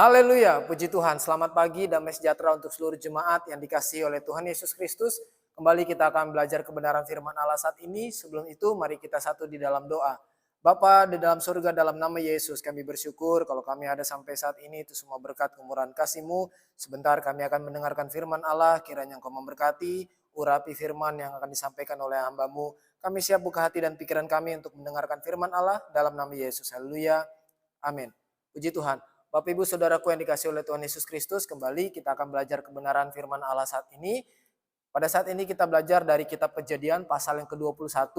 Haleluya, puji Tuhan. Selamat pagi, damai sejahtera untuk seluruh jemaat yang dikasihi oleh Tuhan Yesus Kristus. Kembali kita akan belajar kebenaran firman Allah saat ini. Sebelum itu, mari kita satu di dalam doa. Bapa di dalam surga, dalam nama Yesus, kami bersyukur kalau kami ada sampai saat ini, itu semua berkat kemurahan kasih-Mu. Sebentar kami akan mendengarkan firman Allah, kiranya Engkau memberkati, urapi firman yang akan disampaikan oleh hamba-Mu. Kami siap buka hati dan pikiran kami untuk mendengarkan firman Allah dalam nama Yesus. Haleluya, amin. Puji Tuhan. Bapak Ibu Saudaraku yang dikasihi oleh Tuhan Yesus Kristus, kembali kita akan belajar kebenaran firman Allah saat ini. Pada saat ini kita belajar dari kitab Kejadian pasal yang ke-21,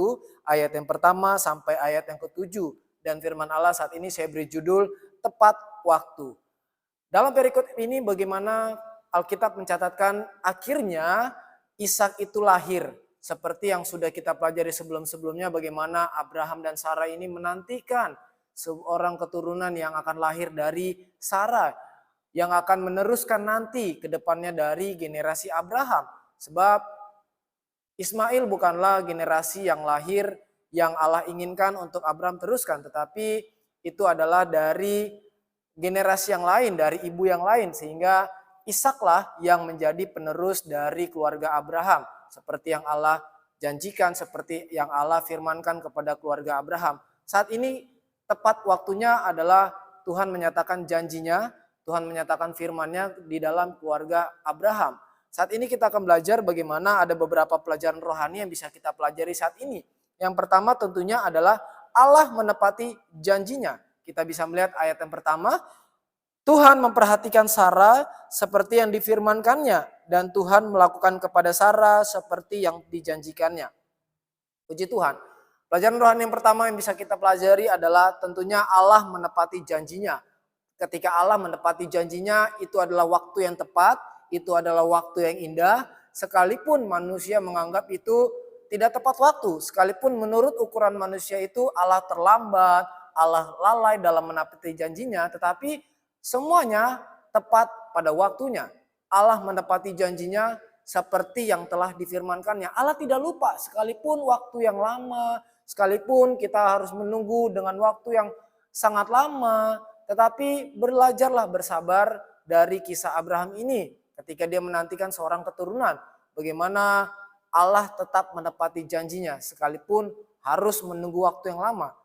ayat yang pertama sampai ayat yang ke-7. Dan firman Allah saat ini saya beri judul Tepat Waktu. Dalam perikop ini bagaimana Alkitab mencatatkan akhirnya Ishak itu lahir. Seperti yang sudah kita pelajari sebelum-sebelumnya, bagaimana Abraham dan Sarah ini menantikan seorang keturunan yang akan lahir dari Sarah, yang akan meneruskan nanti ke depannya dari generasi Abraham. Sebab Ismail bukanlah generasi yang lahir yang Allah inginkan untuk Abraham teruskan, tetapi itu adalah dari generasi yang lain, dari ibu yang lain, sehingga Ishaklah yang menjadi penerus dari keluarga Abraham, seperti yang Allah janjikan, seperti yang Allah firmankan kepada keluarga Abraham. Saat ini tepat waktunya adalah Tuhan menyatakan janjinya, Tuhan menyatakan firman-Nya di dalam keluarga Abraham. Saat ini kita akan belajar bagaimana ada beberapa pelajaran rohani yang bisa kita pelajari saat ini. Yang pertama tentunya adalah Allah menepati janjinya. Kita bisa melihat ayat yang pertama, Tuhan memperhatikan Sarah seperti yang difirmankannya, dan Tuhan melakukan kepada Sarah seperti yang dijanjikannya. Puji Tuhan. Pelajaran rohani yang pertama yang bisa kita pelajari adalah tentunya Allah menepati janjinya. Ketika Allah menepati janjinya, itu adalah waktu yang tepat, itu adalah waktu yang indah, sekalipun manusia menganggap itu tidak tepat waktu, sekalipun menurut ukuran manusia itu Allah terlambat, Allah lalai dalam menepati janjinya, tetapi semuanya tepat pada waktunya. Allah menepati janjinya seperti yang telah difirmankannya. Allah tidak lupa, sekalipun waktu yang lama, sekalipun kita harus menunggu dengan waktu yang sangat lama, tetapi belajarlah bersabar dari kisah Abraham ini ketika dia menantikan seorang keturunan. Bagaimana Allah tetap menepati janjinya sekalipun harus menunggu waktu yang lama.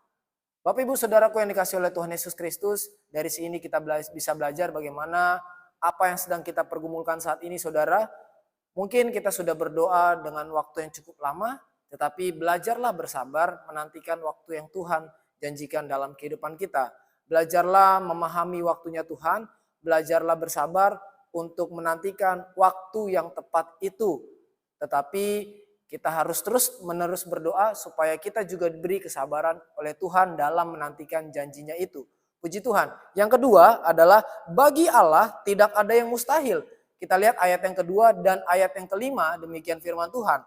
Bapak Ibu Saudaraku yang dikasihi oleh Tuhan Yesus Kristus, dari sini kita bisa belajar bagaimana apa yang sedang kita pergumulkan saat ini, saudara. Mungkin kita sudah berdoa dengan waktu yang cukup lama, tetapi belajarlah bersabar menantikan waktu yang Tuhan janjikan dalam kehidupan kita. Belajarlah memahami waktunya Tuhan, belajarlah bersabar untuk menantikan waktu yang tepat itu. Tetapi kita harus terus-menerus berdoa supaya kita juga diberi kesabaran oleh Tuhan dalam menantikan janjinya itu. Puji Tuhan. Yang kedua adalah bagi Allah tidak ada yang mustahil. Kita lihat ayat yang kedua dan ayat yang kelima, demikian firman Tuhan.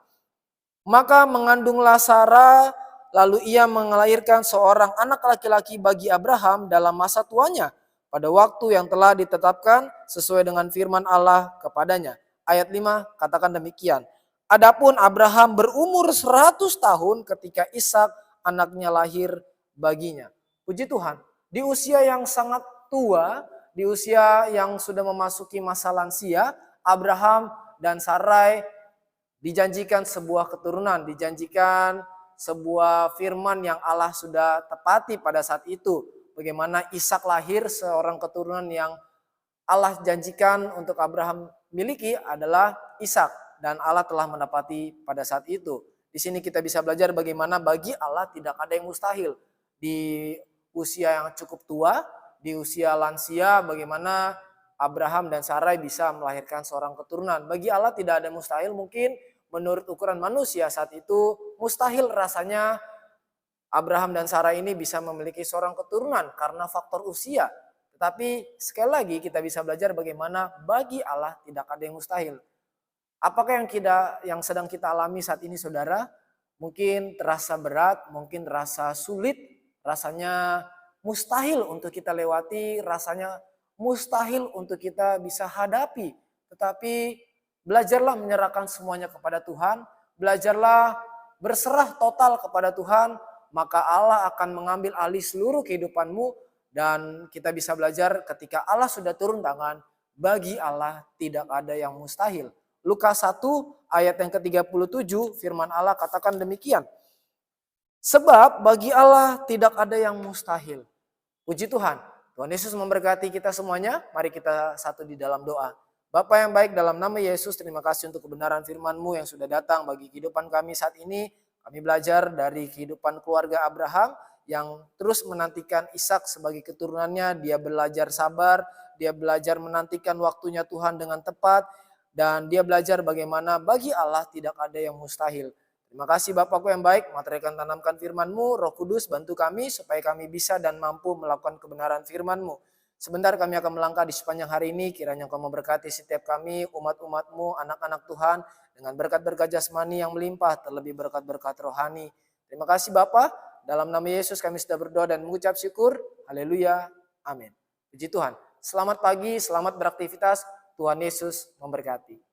Maka mengandunglah Sarah, lalu ia melahirkan seorang anak laki-laki bagi Abraham dalam masa tuanya, pada waktu yang telah ditetapkan sesuai dengan firman Allah kepadanya. Ayat 5 katakan demikian. Adapun Abraham berumur 100 tahun ketika Ishak anaknya lahir baginya. Puji Tuhan, di usia yang sangat tua, di usia yang sudah memasuki masa lansia, Abraham dan Sarai dijanjikan sebuah keturunan, dijanjikan sebuah firman yang Allah sudah tepati pada saat itu. Bagaimana Ishak lahir, seorang keturunan yang Allah janjikan untuk Abraham miliki adalah Ishak, dan Allah telah menepati pada saat itu. Di sini kita bisa belajar bagaimana bagi Allah tidak ada yang mustahil. Di usia yang cukup tua, di usia lansia, bagaimana Abraham dan Sarai bisa melahirkan seorang keturunan. Bagi Allah tidak ada yang mustahil. Mungkin menurut ukuran manusia saat itu mustahil rasanya Abraham dan Sarah ini bisa memiliki seorang keturunan karena faktor usia. Tetapi sekali lagi kita bisa belajar bagaimana bagi Allah tidak ada yang mustahil. Apakah yang sedang kita alami saat ini, saudara? Mungkin terasa berat, mungkin terasa sulit, rasanya mustahil untuk kita lewati, rasanya mustahil untuk kita bisa hadapi. Tetapi belajarlah menyerahkan semuanya kepada Tuhan, belajarlah berserah total kepada Tuhan, maka Allah akan mengambil alih seluruh kehidupanmu Dan kita bisa belajar ketika Allah sudah turun tangan, bagi Allah tidak ada yang mustahil. Lukas 1 ayat yang ke-37 firman Allah katakan demikian. Sebab bagi Allah tidak ada yang mustahil. Puji Tuhan. Tuhan Yesus memberkati kita semuanya. Mari kita satu di dalam doa. Bapa yang baik, dalam nama Yesus, terima kasih untuk kebenaran firman-Mu yang sudah datang bagi kehidupan kami saat ini. Kami belajar dari kehidupan keluarga Abraham yang terus menantikan Ishak sebagai keturunannya. Dia belajar sabar, dia belajar menantikan waktunya Tuhan dengan tepat, dan dia belajar bagaimana bagi Allah tidak ada yang mustahil. Terima kasih Bapakku yang baik, materikan tanamkan firman-Mu, Roh Kudus bantu kami supaya kami bisa dan mampu melakukan kebenaran firman-Mu. Sebentar kami akan melangkah di sepanjang hari ini, kiranya Engkau memberkati setiap kami, umat-umat-Mu, anak-anak Tuhan, dengan berkat-berkat jasmani yang melimpah, terlebih berkat-berkat rohani. Terima kasih Bapa, dalam nama Yesus kami sudah berdoa dan mengucap syukur. Haleluya, amin. Puji Tuhan. Selamat pagi, selamat beraktivitas, Tuhan Yesus memberkati.